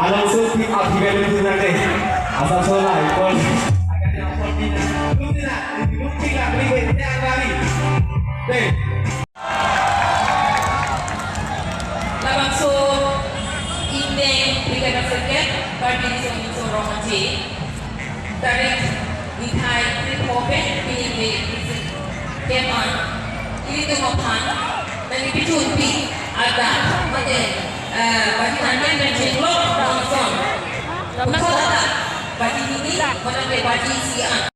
Langsung di abdikan itu nanti asal soal ikon akan dilaporkan belum tidak berikutnya kali deh langsung indeng brigada seket Karbi Youth Romanji dari Intai Kripopen pilih Keman ini tuh mapan dan itu cumpi ada bagi nanti dan jenglok langsung betul tak bagi ini mengenai bagi siang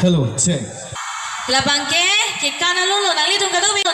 Hello, check. Labangke, kita nalulu nali tung kado bi.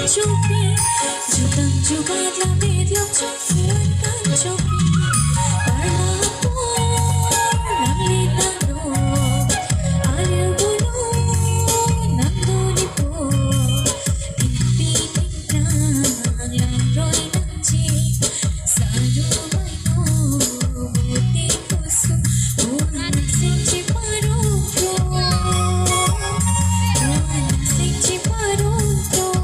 Chopi, jutang jugat labit yung chupuan kan chopi. Parang po, nalita no, ayaw gulo, nanduli po. Pipitin ng laroy ng jeep, sa lumay mo, buti puso, unang sinchi parungro. Unang sinchi parungro.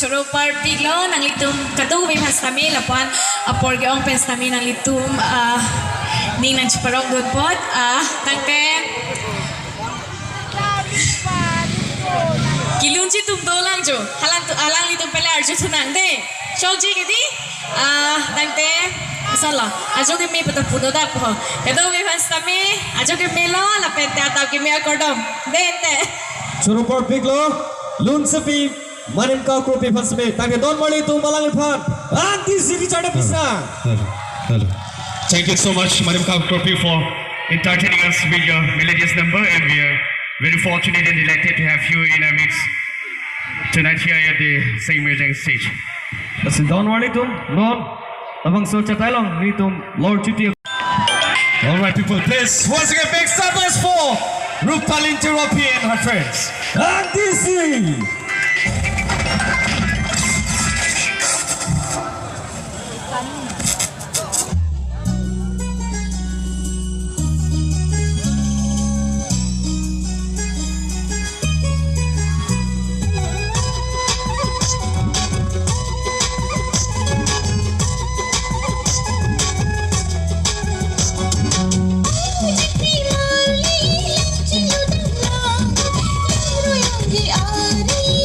Churo parpiglo nang litum kadung may pastami lapuan aporge ong pastami nang litum ning nang chiparok good pot tangke kilunchi tum dolang jo alang litum pele arju tunang de chokji gidi tangke sala ajo ke me pata pudo da po kadung may pastami ajo ke melo lapete atau ke me akordom dente Churo parpiglo lun sepi Manimka Kropi Festival. Thank you. Don't worry, to Malang Fan. And this is Richard Pisa. Hello. Thank you so much, Manimka Kropi, for entertaining us with your melodious number, and we are very fortunate and delighted to have you in our mix tonight here at the Singer Manimka stage. Listen, don't worry, to Lord. Among so chatalong, ni to Lord Chuti. All right, people, please once again big suppers for Rupalin Kropi and her friends. And this is Di ari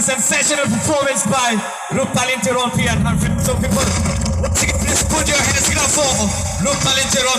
sensational performance by Rupalin Tiropi and her so people. Once again, please put your hands together for Rupalin Tiropi.